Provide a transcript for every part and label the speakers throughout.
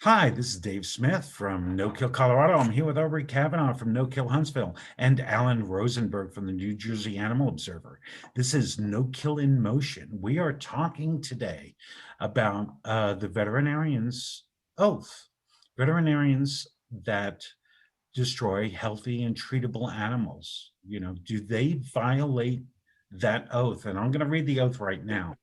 Speaker 1: Hi, this is Dave Smith from No Kill, Colorado. I'm here with Aubrie Kavanaugh from No Kill, Huntsville, and Alan Rosenberg from the New Jersey Animal Observer. This is No Kill in Motion. We are talking today about the veterinarian's oath. Veterinarians that destroy healthy and treatable animals. Do they violate that oath? And I'm going to read the oath right now.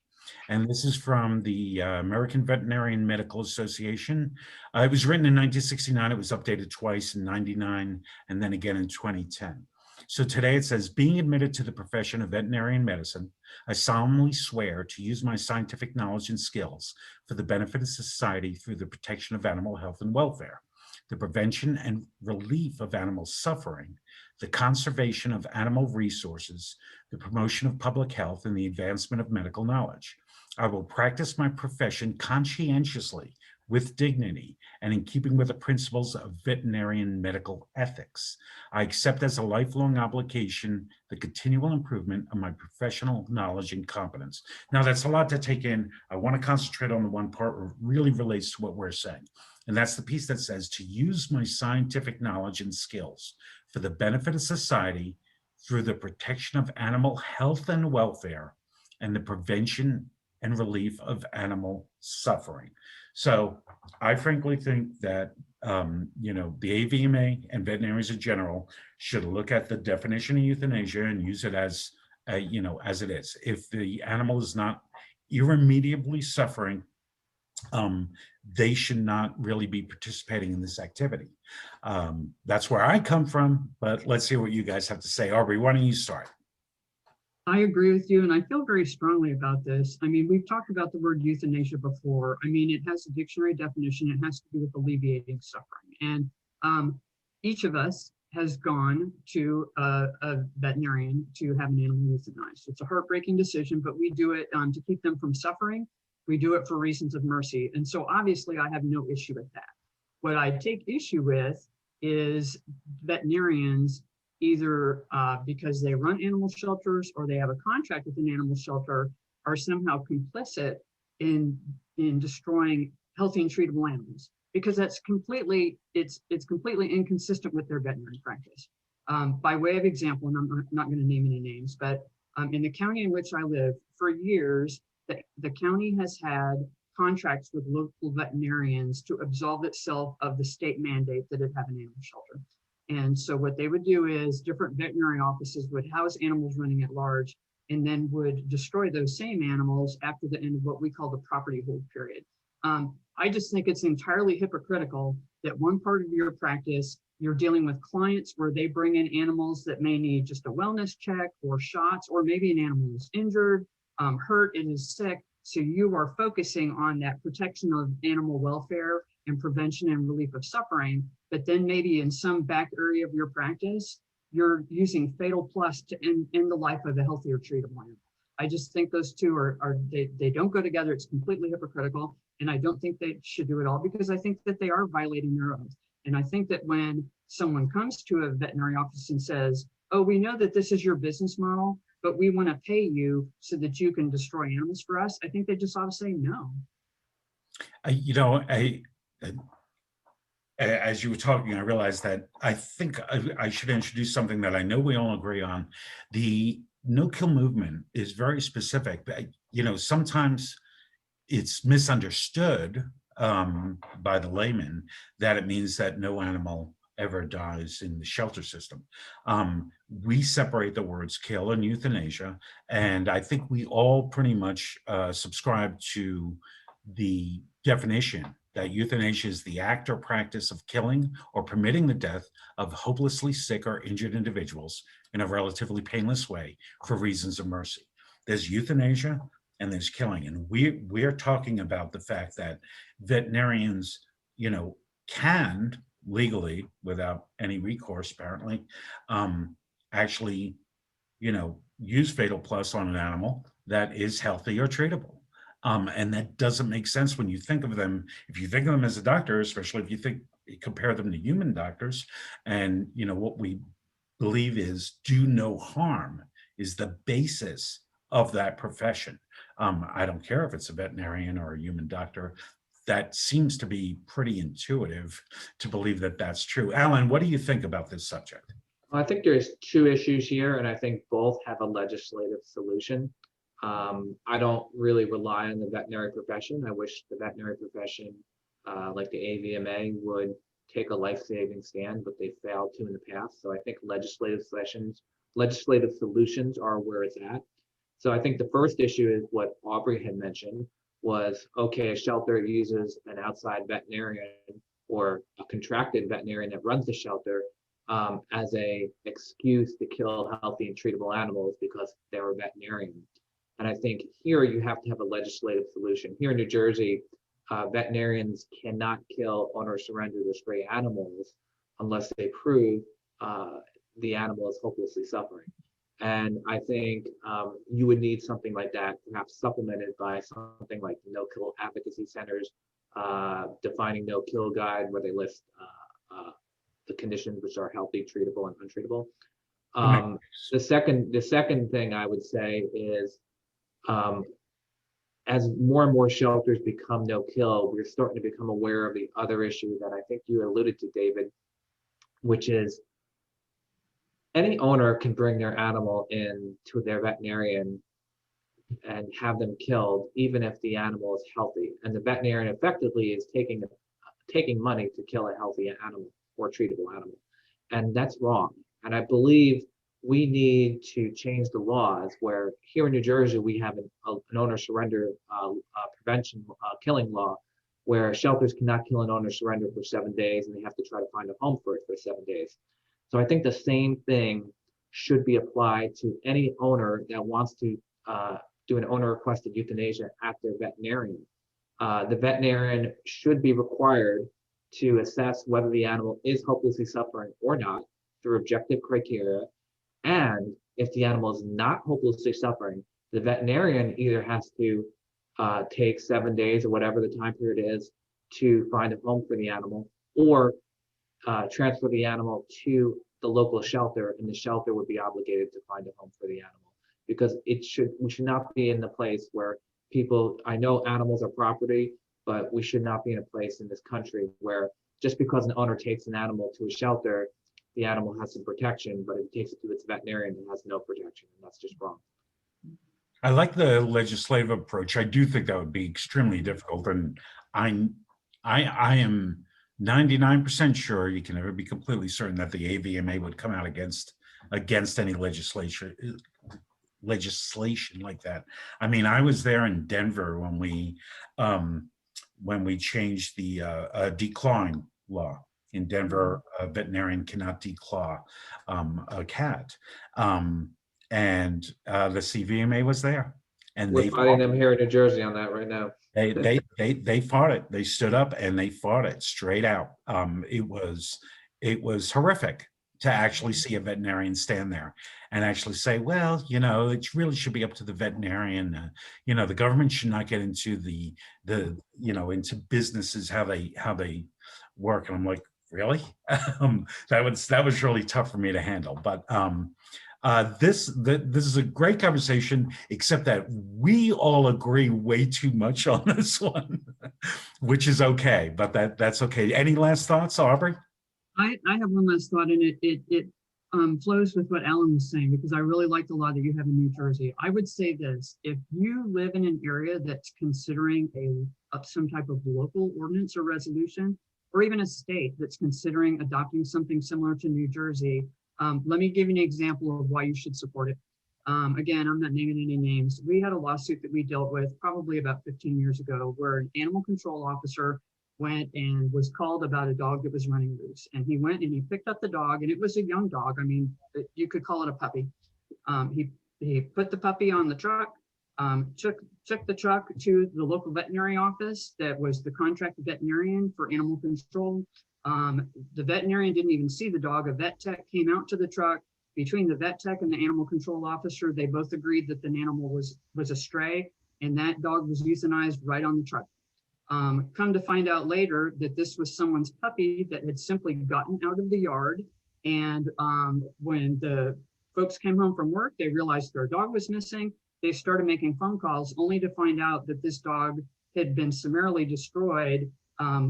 Speaker 1: And this is from the American Veterinarian Medical Association. It was written in 1969. It was updated twice in 99 and then again in 2010. So today it says, being admitted to the profession of veterinarian medicine, I solemnly swear to use my scientific knowledge and skills for the benefit of society through the protection of animal health and welfare, the prevention and relief of animal suffering, the conservation of animal resources, the promotion of public health, and the advancement of medical knowledge. I will practice my profession conscientiously, with dignity, and in keeping with the principles of veterinarian medical ethics. I accept as a lifelong obligation the continual improvement of my professional knowledge and competence. Now, that's a lot to take in. I want to concentrate on the one part where it really relates to what we're saying. And that's the piece that says to use my scientific knowledge and skills for the benefit of society through the protection of animal health and welfare and the prevention and relief of animal suffering. So I frankly think that, the AVMA and veterinarians in general should look at the definition of euthanasia and use it as it is. If the animal is not irremediably suffering, they should not really be participating in this activity. That's where I come from, but let's hear what you guys have to say. Aubrie, why don't you start?
Speaker 2: I agree with you, and I feel very strongly about this. I mean, we've talked about the word euthanasia before. I mean, it has a dictionary definition. It has to do with alleviating suffering. And each of us has gone to a veterinarian to have an animal euthanized. It's a heartbreaking decision, but we do it to keep them from suffering. We do it for reasons of mercy. And so obviously I have no issue with that. What I take issue with is veterinarians either because they run animal shelters or they have a contract with an animal shelter are somehow complicit in destroying healthy and treatable animals, because that's completely inconsistent with their veterinary practice. By way of example, and I'm not going to name any names, but in the county in which I live, for years, the county has had contracts with local veterinarians to absolve itself of the state mandate that it have an animal shelter. And so what they would do is different veterinary offices would house animals running at large and then would destroy those same animals after the end of what we call the property hold period. I just think it's entirely hypocritical that one part of your practice, you're dealing with clients where they bring in animals that may need just a wellness check or shots, or maybe an animal is injured, hurt, and is sick. So you are focusing on that protection of animal welfare and prevention and relief of suffering, but then maybe in some back area of your practice, you're using Fatal Plus to end the life of a healthy or treatable animal. I just think those two they don't go together. It's completely hypocritical, and I don't think they should do it all, because I think that they are violating their oath. And I think that when someone comes to a veterinary office and says, oh, we know that this is your business model, but we want to pay you so that you can destroy animals for us, I think they just ought to say no.
Speaker 1: As you were talking, I realized that I think I should introduce something that I know we all agree on. The no-kill movement is very specific. Sometimes it's misunderstood by the layman that it means that no animal ever dies in the shelter system. We separate the words kill and euthanasia, and I think we all pretty much subscribe to the definition that euthanasia is the act or practice of killing or permitting the death of hopelessly sick or injured individuals in a relatively painless way for reasons of mercy. There's euthanasia and there's killing, and we're talking about the fact that veterinarians, can legally, without any recourse apparently, actually, use Fatal Plus on an animal that is healthy or treatable. And that doesn't make sense when you think of them. If you think of them as a doctor, especially if you compare them to human doctors, and what we believe is do no harm is the basis of that profession. I don't care if it's a veterinarian or a human doctor. that seems to be pretty intuitive to believe that that's true. Alan, what do you think about this subject?
Speaker 3: I think there's two issues here, and I think both have a legislative solution. I don't really rely on the veterinary profession. I wish the veterinary profession, like the AVMA, would take a life-saving stand, but they failed to in the past. So I think legislative solutions are where it's at. So I think the first issue is what Aubrie had mentioned was, okay, a shelter uses an outside veterinarian or a contracted veterinarian that runs the shelter as a excuse to kill healthy and treatable animals because they're a veterinarian. And I think here you have to have a legislative solution. Here in New Jersey, veterinarians cannot kill, own, or surrender their stray animals unless they prove the animal is hopelessly suffering. And I think you would need something like that, perhaps supplemented by something like the no-kill advocacy centers, defining no-kill guide, where they list the conditions which are healthy, treatable, and untreatable. The second thing I would say is, as more and more shelters become no-kill, we're starting to become aware of the other issue that I think you alluded to, David, which is any owner can bring their animal in to their veterinarian and have them killed, even if the animal is healthy. And the veterinarian effectively is taking money to kill a healthy animal or treatable animal. And that's wrong. And I believe we need to change the laws where here in New Jersey, we have an owner surrender prevention killing law where shelters cannot kill an owner surrender for 7 days and they have to try to find a home for it for 7 days. So I think the same thing should be applied to any owner that wants to do an owner requested euthanasia at their veterinarian. The veterinarian should be required to assess whether the animal is hopelessly suffering or not through objective criteria. And if the animal is not hopelessly suffering, the veterinarian either has to take 7 days or whatever the time period is to find a home for the animal, or transfer the animal to the local shelter, and the shelter would be obligated to find a home for the animal. Because we should not be in the place where I know animals are property, but we should not be in a place in this country where just because an owner takes an animal to a shelter, the animal has some protection, but if it takes it to its veterinarian, it has no protection, and that's just wrong.
Speaker 1: I like the legislative approach. I do think that would be extremely difficult, and I am 99% sure, you can never be completely certain, that the AVMA would come out against any legislation like that. I mean, I was there in Denver when we changed the declawing law. In Denver, a veterinarian cannot declaw a cat, and the CVMA was there, and
Speaker 3: We're fighting them here in New Jersey on that right now.
Speaker 1: They fought it. They stood up and they fought it straight out. It was horrific to actually see a veterinarian stand there and actually say, well, it really should be up to the veterinarian. The government should not get into into businesses, how they work. And I'm like, really? That was really tough for me to handle. But this is a great conversation, except that we all agree way too much on this one, which is okay, but that's okay. Any last thoughts, Aubrie?
Speaker 2: I have one last thought, and it flows with what Alan was saying, because I really like the law that you have in New Jersey. I would say this: if you live in an area that's considering some type of local ordinance or resolution, or even a state that's considering adopting something similar to New Jersey, let me give you an example of why you should support it. Again, I'm not naming any names. We had a lawsuit that we dealt with probably about 15 years ago, where an animal control officer went and was called about a dog that was running loose. And he went and he picked up the dog, and it was a young dog. I mean, you could call it a puppy. He put the puppy on the truck, took the truck to the local veterinary office that was the contracted veterinarian for animal control. The veterinarian didn't even see the dog. A vet tech came out to the truck. Between the vet tech and the animal control officer, they both agreed that the animal was a stray, and that dog was euthanized right on the truck. Come to find out later that this was someone's puppy that had simply gotten out of the yard. And when the folks came home from work, they realized their dog was missing. They started making phone calls, only to find out that this dog had been summarily destroyed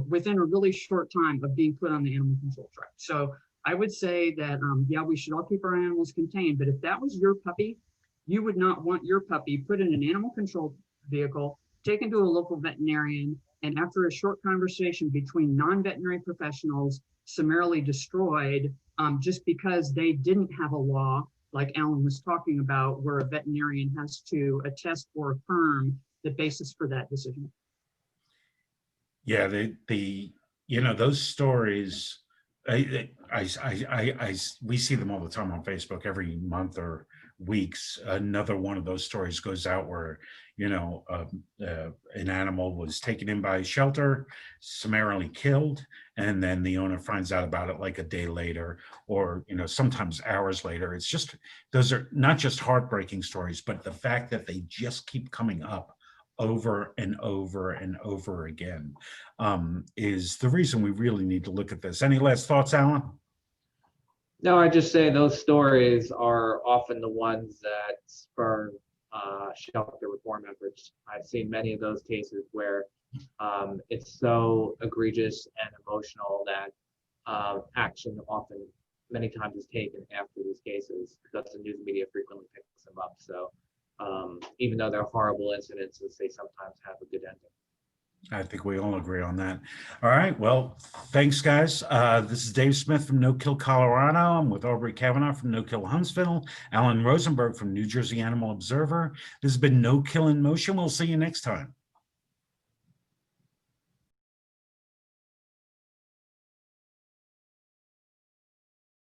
Speaker 2: within a really short time of being put on the animal control track. So I would say that, yeah, we should all keep our animals contained, but if that was your puppy, you would not want your puppy put in an animal control vehicle, taken to a local veterinarian, and after a short conversation between non-veterinary professionals, summarily destroyed just because they didn't have a law, like Alan was talking about, where a veterinarian has to attest or affirm the basis for that decision.
Speaker 1: Yeah, those stories, we see them all the time on Facebook every month or weeks. Another one of those stories goes out where, an animal was taken in by a shelter, summarily killed, and then the owner finds out about it like a day later, or, sometimes hours later. Those are not just heartbreaking stories, but the fact that they just keep coming up over and over and over again is the reason we really need to look at this. Any last thoughts, Alan?
Speaker 3: No, I just say those stories are often the ones that spur shelter reform efforts. I've seen many of those cases where it's so egregious and emotional that action often, many times, is taken after these cases because the news media frequently picks them up. So even though they're horrible incidences, they sometimes have a good ending.
Speaker 1: I think we all agree on that. All right. Well, thanks, guys. This is Dave Smith from No Kill, Colorado. I'm with Aubrie Kavanaugh from No Kill, Huntsville. Alan Rosenberg from New Jersey Animal Observer. This has been No Kill in Motion. We'll see you next time.